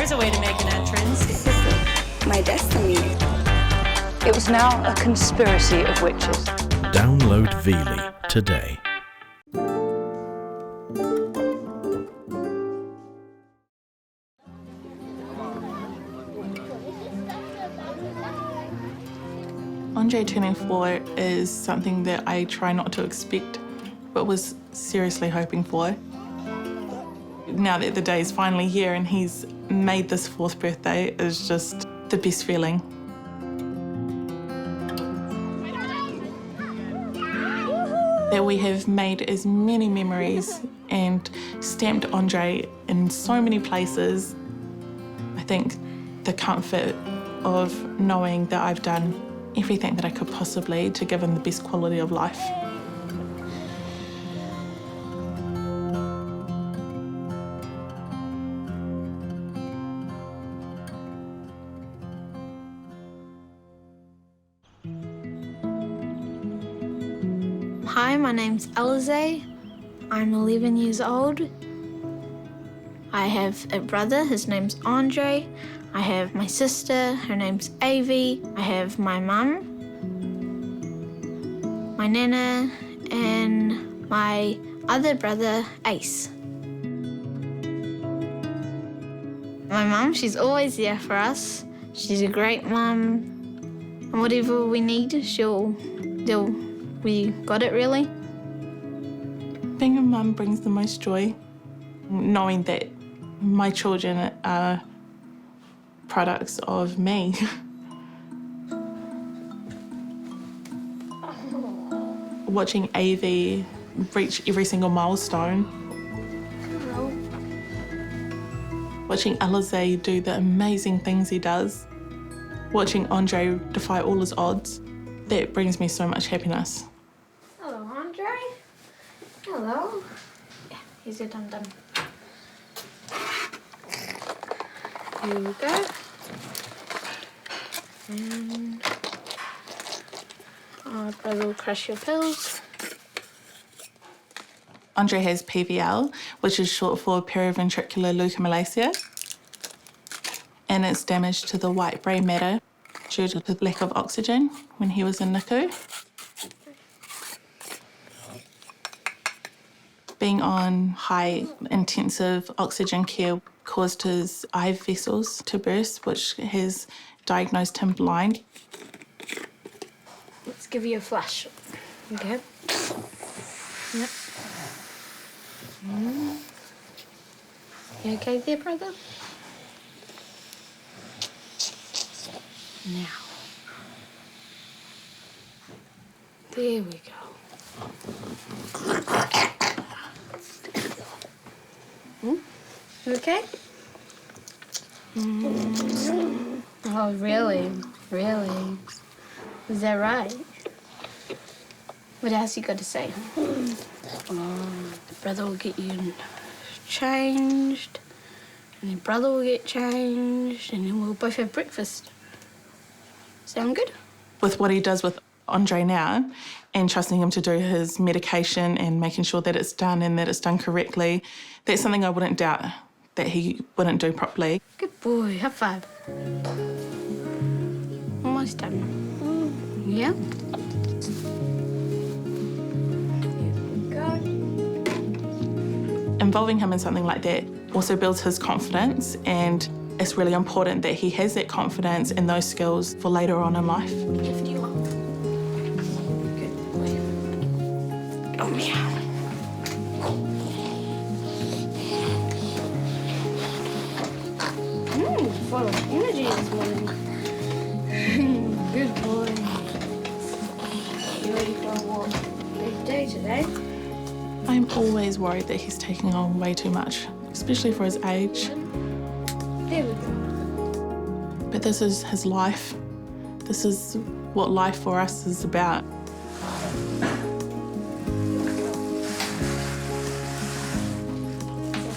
There's a way to make an entrance. This is my destiny. It was now a conspiracy of witches. Download Veely today. Andre turning 4 is something that I try not to expect, but was seriously hoping for. Now that the day is finally here and he's made this 4th birthday is just the best feeling. That we have made as many memories and stamped Andre in so many places. I think the comfort of knowing that I've done everything that I could possibly to give him the best quality of life. Hi, my name's Alize. I'm 11 years old. I have a brother, his name's Andre. I have my sister, her name's Avi. I have my mum, my nana, and my other brother, Ace. My mum, she's always there for us. She's a great mum. And whatever we need, we got it really. Being a mum brings the most joy, knowing that my children are products of me. Watching Avi reach every single milestone. Hello. Watching Alize do the amazing things he does. Watching Andre defy all his odds. That brings me so much happiness. Hello, Andre. Hello. Yeah, here's your dum-dum. Here we go. And our brother will crush your pills. Andre has PVL, which is short for Periventricular leukomalacia, and it's damage to the white brain matter due to the lack of oxygen when he was in NICU. Being on high intensive oxygen care caused his eye vessels to burst, which has diagnosed him blind. Let's give you a flash. Okay. Yep. You okay there, brother? Now. There we go. You okay? Oh, really? Really? Is that right? What else you got to say? The brother will get you changed, and your brother will get changed, and then we'll both have breakfast. Sound good? With what he does with Andre now, and trusting him to do his medication and making sure that it's done and that it's done correctly, that's something I wouldn't doubt that he wouldn't do properly. Good boy. High five. Almost done. Yeah? Involving him in something like that also builds his confidence, and it's really important that he has that confidence and those skills for later on in life. Lift you up. Good boy. Oh, yeah. Full of energy this morning. Good boy. You ready for a walk? Big day today. I'm always worried that he's taking on way too much, especially for his age. There we go. But this is his life. This is what life for us is about.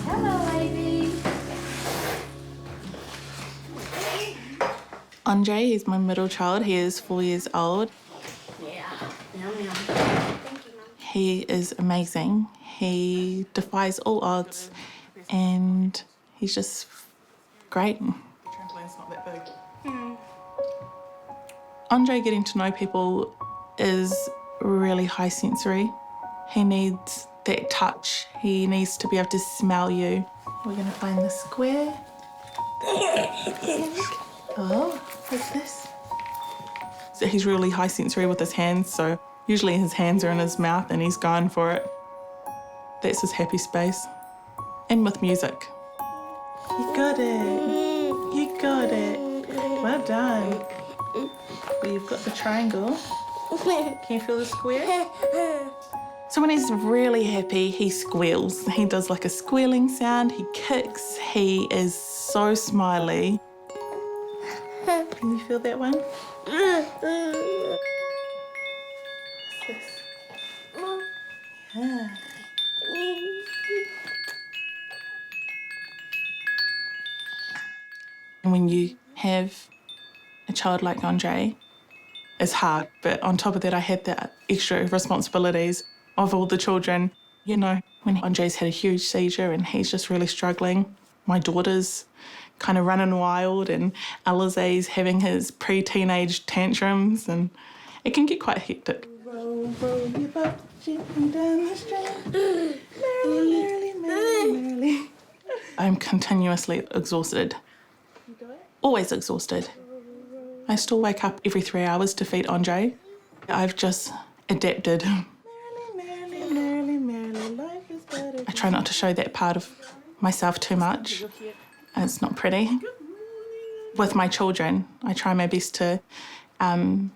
Hello, baby. Andre, he's my middle child. He is 4 years old. Yeah. Yum, yum. Thank you, Mum. He is amazing. He defies all odds, and he's just great. Trampoline's not that big. Andre getting to know people is really high sensory. He needs that touch. He needs to be able to smell you. We're going to find the square. Oh, what's this? So he's really high sensory with his hands, so usually his hands are in his mouth and he's going for it. That's his happy space. And with music. You got it. You got it. Well done. Well, you've got the triangle. Can you feel the square? So when he's really happy, he squeals. He does like a squealing sound, he kicks, he is so smiley. Can you feel that one? Yeah. When you have a child like Andre, it's hard, but on top of that, I had the extra responsibilities of all the children. You know, when Andre's had a huge seizure and he's just really struggling, my daughter's kind of running wild and Alize's having his pre-teenage tantrums, and it can get quite hectic. Roll, roll your boat gently down the stream. Merrily, merrily, merrily, merrily. I'm continuously exhausted. Always exhausted. I still wake up every 3 hours to feed Andre. I've just adapted. I try not to show that part of myself too much. It's not pretty. With my children, I try my best to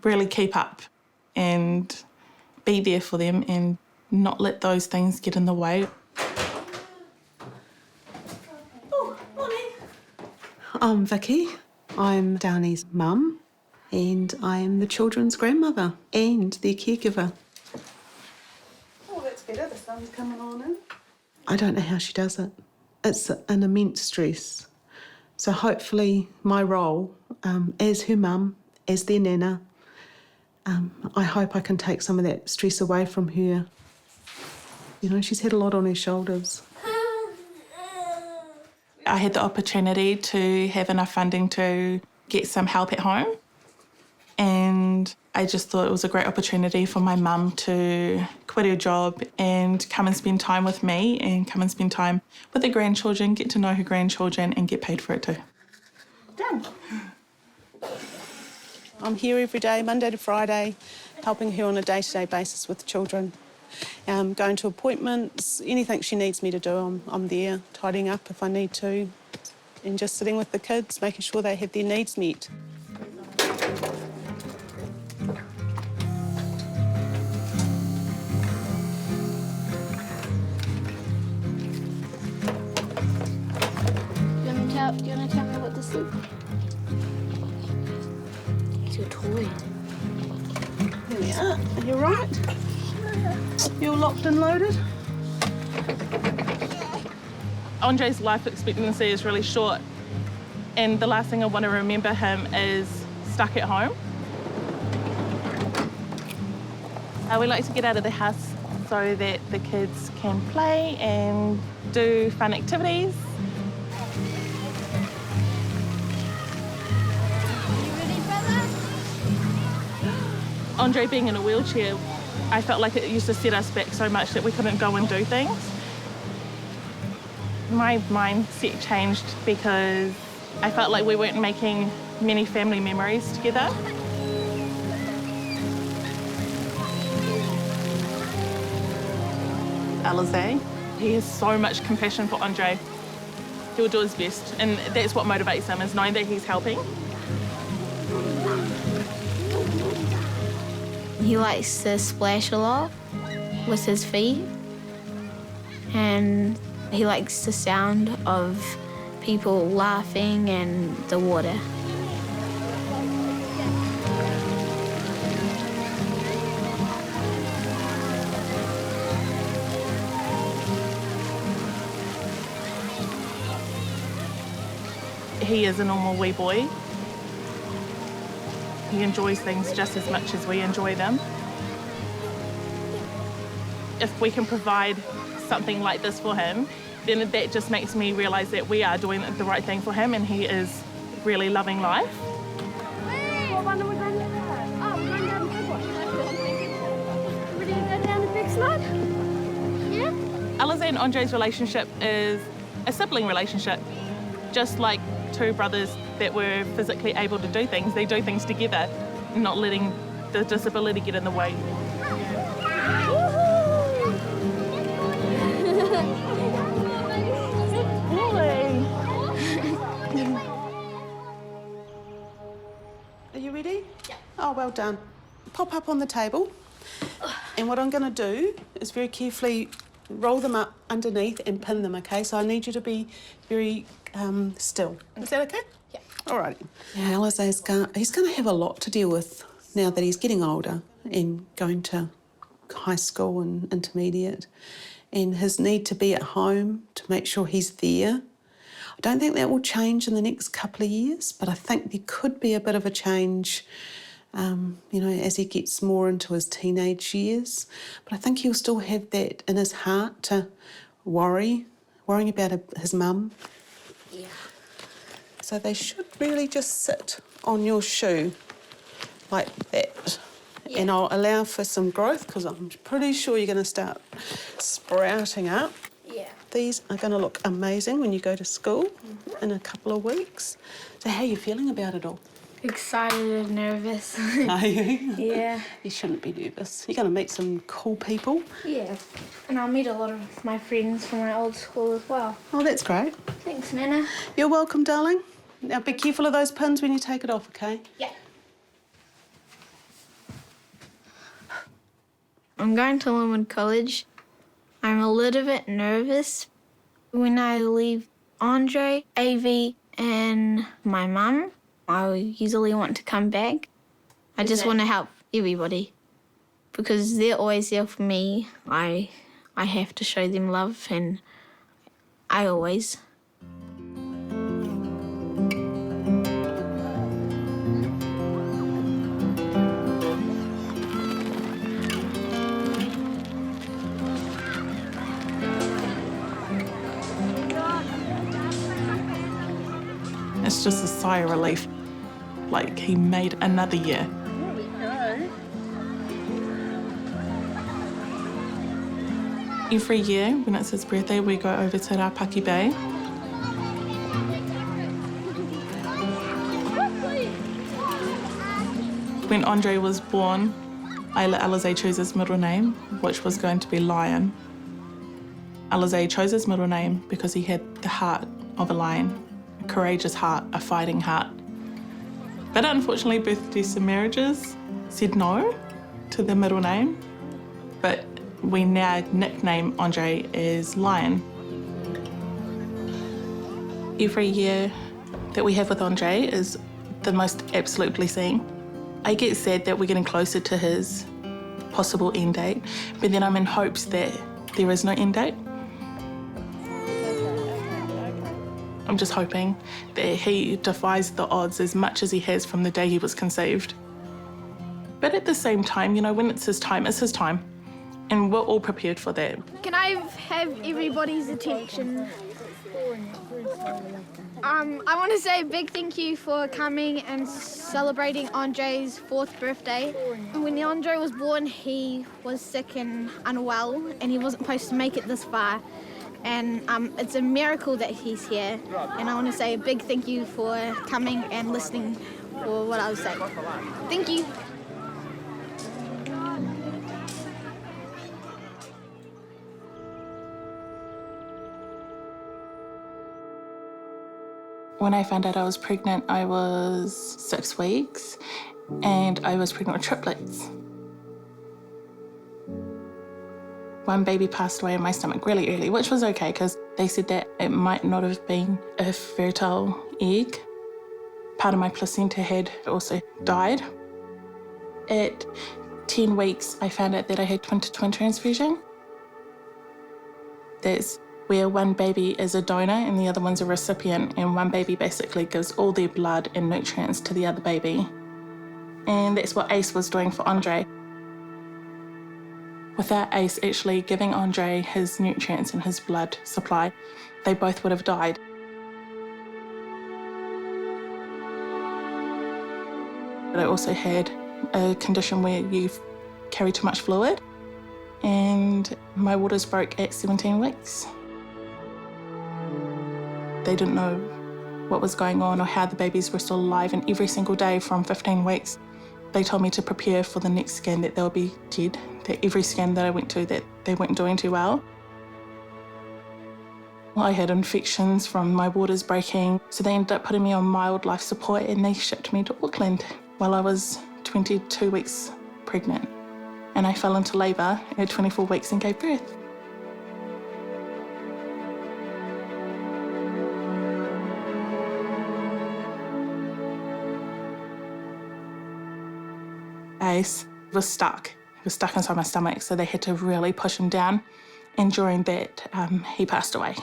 really keep up and be there for them and not let those things get in the way. Oh, morning. I'm Vicky. I'm Downie's mum, and I'm the children's grandmother and their caregiver. Oh, that's better. The sun's coming on in. I don't know how she does it. It's an immense stress. So hopefully my role as her mum, as their nana, I hope I can take some of that stress away from her. You know, she's had a lot on her shoulders. I had the opportunity to have enough funding to get some help at home, and I just thought it was a great opportunity for my mum to quit her job and come and spend time with me and come and spend time with her grandchildren, get to know her grandchildren and get paid for it too. Done. I'm here every day, Monday to Friday, helping her on a day-to-day basis with children. Going to appointments, anything she needs me to do, I'm there, tidying up if I need to, and just sitting with the kids, making sure they have their needs met. Do you want to tell me what this is? It's your toy. There we are. Are you right? You all locked and loaded? Andre's life expectancy is really short, and the last thing I want to remember him is stuck at home. We like to get out of the house so that the kids can play and do fun activities. Andre being in a wheelchair, I felt like it used to set us back so much that we couldn't go and do things. My mindset changed because I felt like we weren't making many family memories together. Alize, he has so much compassion for Andre. He'll do his best, and that's what motivates him, is knowing that he's helping. He likes to splash a lot with his feet, and he likes the sound of people laughing and the water. He is a normal wee boy. He enjoys things just as much as we enjoy them. If we can provide something like this for him, then that just makes me realise that we are doing the right thing for him and he is really loving life. What one are we going down? Oh, we're going down the big one. Ready to go down the big slide? Yeah? Alize and Andre's relationship is a sibling relationship. Just like two brothers that were physically able to do things, they do things together, not letting the disability get in the way. Are you ready? Yeah. Oh, well done. Pop up on the table. And what I'm going to do is very carefully roll them up underneath and pin them, OK? So I need you to be very still. Is that OK? Yeah. All right. Yeah, Alize's he's going to have a lot to deal with now that he's getting older and going to high school and intermediate, and his need to be at home to make sure he's there. I don't think that will change in the next couple of years, but I think there could be a bit of a change, you know, as he gets more into his teenage years. But I think he'll still have that in his heart to worrying about his mum. Yeah. So they should really just sit on your shoe like that. Yeah. And I'll allow for some growth because I'm pretty sure you're going to start sprouting up. Yeah. These are going to look amazing when you go to school in a couple of weeks. So how are you feeling about it all? Excited and nervous. Are you? Yeah. You shouldn't be nervous. You're going to meet some cool people. Yeah. And I'll meet a lot of my friends from my old school as well. Oh, that's great. Thanks, Nana. You're welcome, darling. Now be careful of those pins when you take it off, OK? Yeah. I'm going to Linwood College. I'm a little bit nervous. When I leave Andre, Avi and my mum, I usually want to come back. I just want to help everybody because they're always there for me. I have to show them love and I always. It's just a sigh of relief, like he made another year. Every year, when it's his birthday, we go over to Rapaki Bay. When Andre was born, I let Alize choose his middle name, which was going to be Lion. Alize chose his middle name because he had the heart of a lion. Courageous heart, a fighting heart. But unfortunately, birth, deaths and marriages said no to the middle name. But we now nickname Andre as Lion. Every year that we have with Andre is the most absolute blessing. I get sad that we're getting closer to his possible end date, but then I'm in hopes that there is no end date. I'm just hoping that he defies the odds as much as he has from the day he was conceived. But at the same time, you know, when it's his time, and we're all prepared for that. Can I have everybody's attention? I want to say a big thank you for coming and celebrating Andre's 4th birthday. When Andre was born, he was sick and unwell, and he wasn't supposed to make it this far. And it's a miracle that he's here. And I want to say a big thank you for coming and listening for what I was saying. Thank you. When I found out I was pregnant, I was 6 weeks and I was pregnant with triplets. One baby passed away in my stomach really early, which was okay because they said that it might not have been a fertile egg. Part of my placenta had also died. At 10 weeks, I found out that I had twin-to-twin transfusion. That's where one baby is a donor and the other one's a recipient, and one baby basically gives all their blood and nutrients to the other baby. And that's what Ace was doing for Andre. Without Ace actually giving Andre his nutrients and his blood supply, they both would have died. But I also had a condition where you carry too much fluid, and my waters broke at 17 weeks. They didn't know what was going on or how the babies were still alive, and every single day from 15 weeks, they told me to prepare for the next scan that they'll be dead, that every scan that I went to that they weren't doing too well. I had infections from my waters breaking, so they ended up putting me on mild life support and they shipped me to Auckland while I was 22 weeks pregnant. And I fell into labour at 24 weeks and gave birth. Ace was stuck. He was stuck inside my stomach, so they had to really push him down. And during that, he passed away.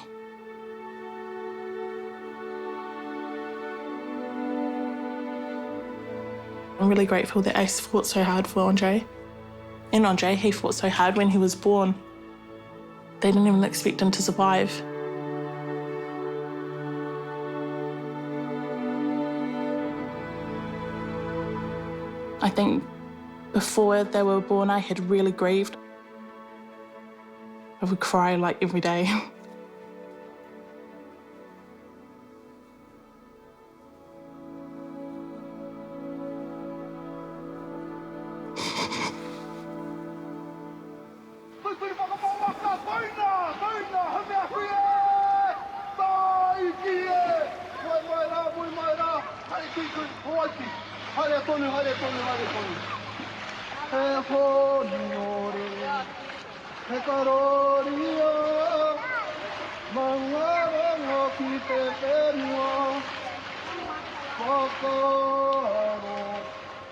I'm really grateful that Ace fought so hard for Andre. And Andre, he fought so hard when he was born. They didn't even expect him to survive. I think before they were born, I had really grieved. I would cry like every day.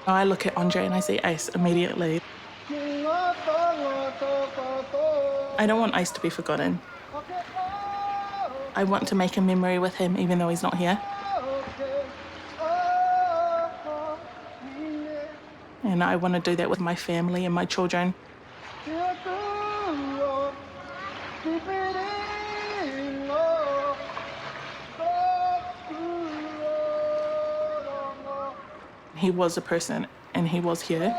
I look at Andre and I see Ace immediately. I don't want Ace to be forgotten. I want to make a memory with him even though he's not here. And I want to do that with my family and my children. He was a person and he was here.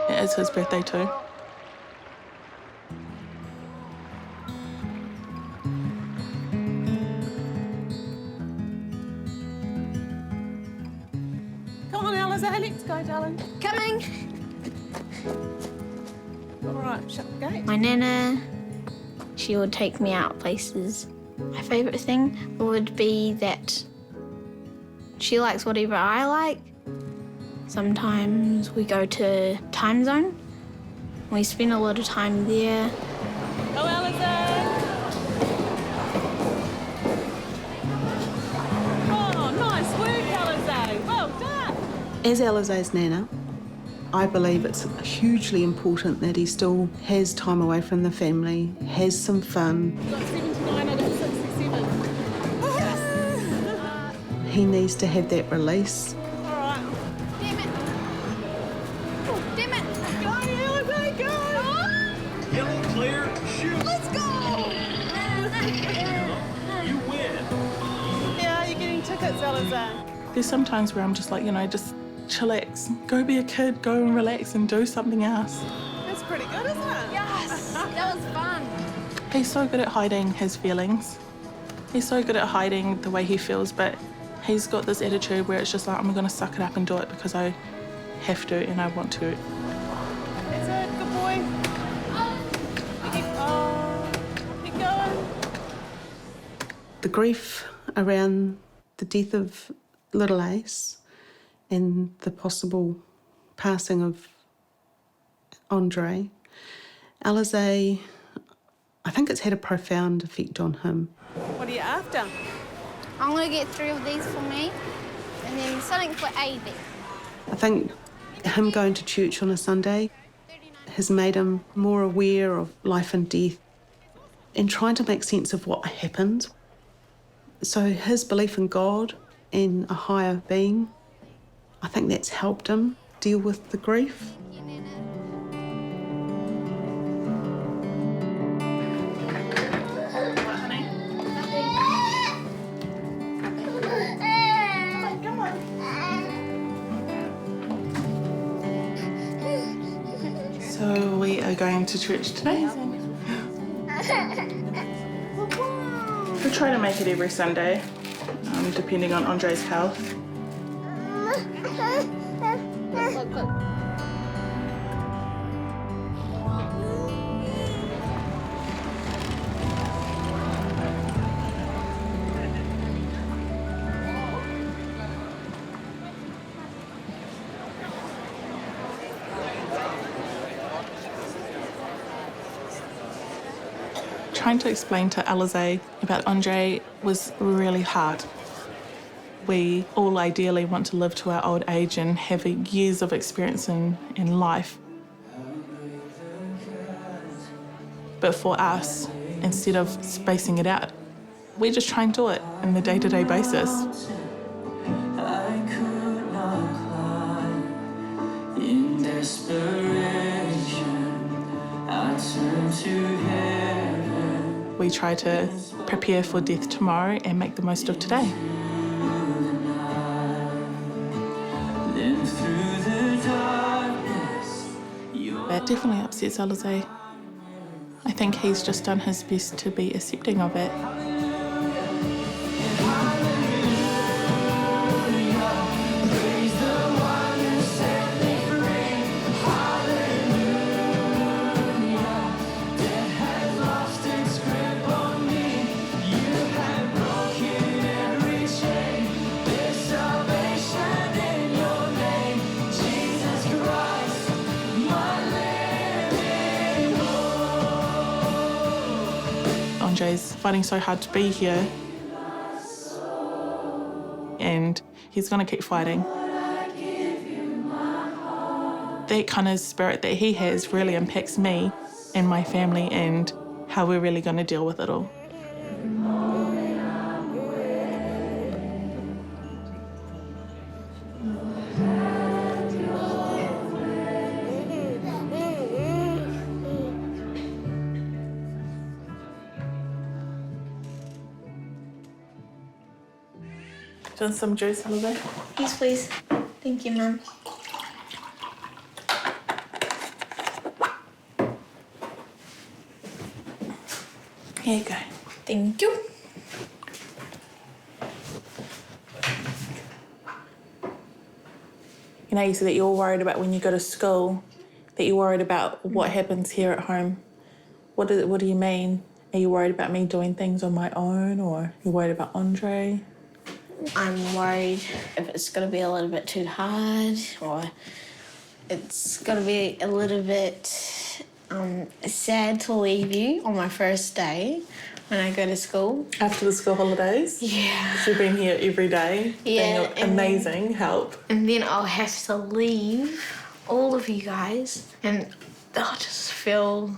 It is his birthday too. Come on, Aliza, let's go, darling. Coming. All right, shut the gate. My nana, she would take me out places. My favourite thing would be that she likes whatever I like. Sometimes we go to time zone. We spend a lot of time there. Oh, Aliza. Oh, nice work, Aliza. Well done. As Aliza's nana, I believe it's hugely important that he still has time away from the family, has some fun. Got 79 out of 67. He needs to have that release. All right. Damn it. Oh, damn it. Go, Aliza, go. Yellow, clear, shoot. Let's go. You win. Yeah, you're getting tickets, Aliza. There's some times where I'm just like, just chillax, go be a kid, go and relax and do something else. That's pretty good, isn't it? Yes, that was fun. He's so good at hiding his feelings. He's so good at hiding the way he feels, but he's got this attitude where it's just like, I'm going to suck it up and do it because I have to and I want to. That's it, good boy. Keep going. The grief around the death of little Ace and the possible passing of Andre, Alize, I think it's had a profound effect on him. What are you after? I'm going to get 3 of these for me and then something for Aiden. I think him going to church on a Sunday has made him more aware of life and death and trying to make sense of what happened. So his belief in God and a higher being, I think that's helped him deal with the grief. Are you going to church today? We try to make it every Sunday, depending on Andre's health. Trying to explain to Alize about Andre was really hard. We all ideally want to live to our old age and have years of experience in life. But for us, instead of spacing it out, we just try and do it on a day-to-day basis. We try to prepare for death tomorrow and make the most of today. That definitely upsets Alize. I think he's just done his best to be accepting of it. Andre's fighting so hard to be here, and he's going to keep fighting. That kind of spirit that he has really impacts me and my family and how we're really going to deal with it all. Do you want some juice, Alize? Yes, please. Thank you, Mum. Here you go. Thank you. You know, you said that you're worried about when you go to school, that you're worried about what happens here at home. What do you mean? Are you worried about me doing things on my own, or are you worried about Andre? I'm worried if it's going to be a little bit too hard, or it's going to be a little bit sad to leave you on my first day when I go to school. After the school holidays? Yeah. You've been here every day, Yeah, being amazing help. And then I'll have to leave all of you guys, and I'll just feel...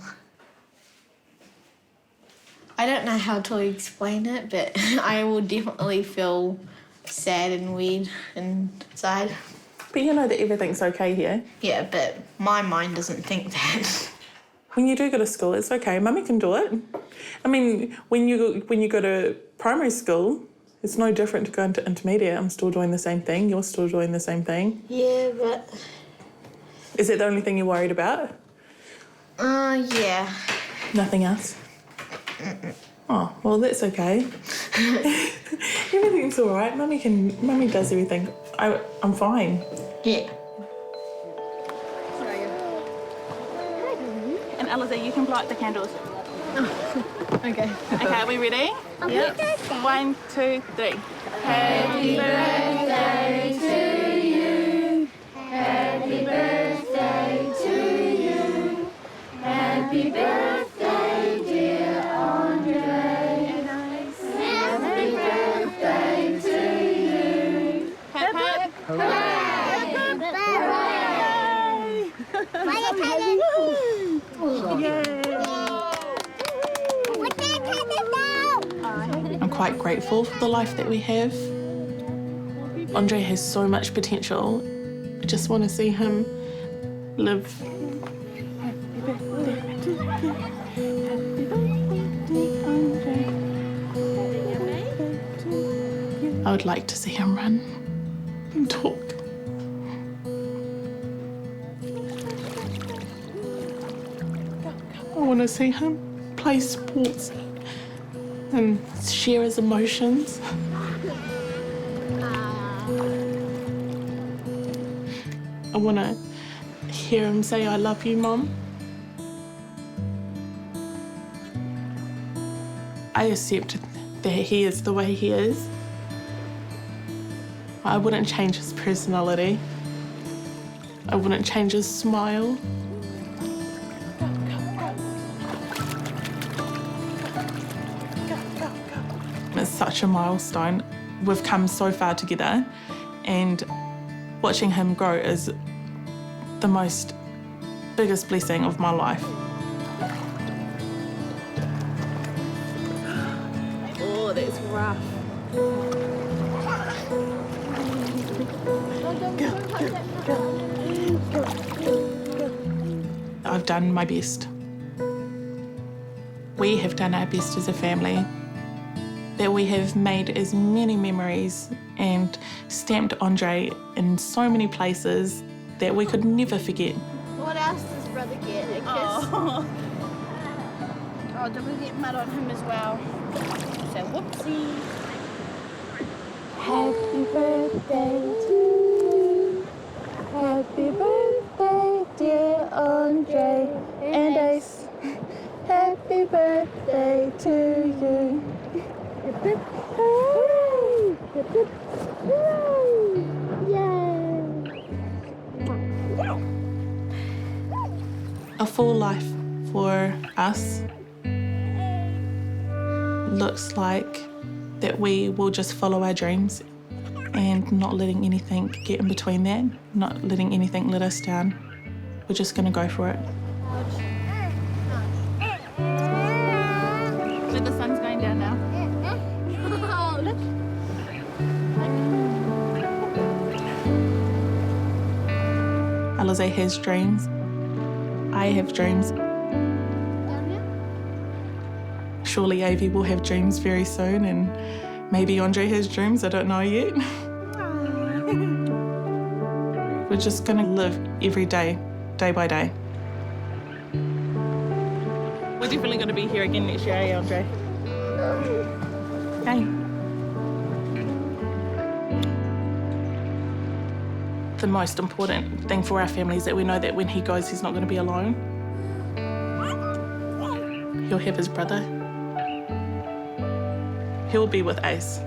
I don't know how to explain it, but I will definitely feel sad and weird inside. But you know that everything's okay here. Yeah, but my mind doesn't think that. When you do go to school, it's okay. Mummy can do it. I mean, when you go to primary school, it's no different to going to intermediate. I'm still doing the same thing. You're still doing the same thing. Yeah, but... Is it the only thing you're worried about? Yeah. Nothing else? Oh, well, that's okay. Everything's all right. Mummy does everything. I'm fine. Yeah. And Alize, you can blow out the candles. Okay. Okay, are we ready? Yep. 1, 2, 3. Happy birthday to you. Happy birthday to you. Happy birthday, dear Andre. Happy birthday to you. Hip, hip. I'm quite grateful for the life that we have. Andre has so much potential. I just want to see him live. I would like to see him run and talk. want to see him play sports and share his emotions. I want to hear him say, "I love you, Mum." I accept that he is the way he is. I wouldn't change his personality. I wouldn't change his smile. It's such a milestone. We've come so far together, and watching him grow is the biggest blessing of my life. Oh, that's rough. I've done my best. We have done our best as a family. That we have made as many memories and stamped Andre in so many places that we could never forget. What else does brother get? A kiss? Oh, did we get mud on him as well? So whoopsie. Happy birthday to you. Happy birthday, dear Andre and Ace. Happy birthday to you. Hip hip hooray! Hip hip hooray! Yay! A full life for us looks like that we will just follow our dreams and not letting anything get in between that, not letting anything let us down. We're just going to go for it. But the sun's going down now. Oh, look. Alize has dreams. I have dreams. Surely Avi will have dreams very soon, and maybe Andre has dreams, I don't know yet. We're just going to live every day, day by day. We're definitely going to be here again next year, eh, Andre? Hey. The most important thing for our family is that we know that when he goes, he's not going to be alone. He'll have his brother. He'll be with Ace.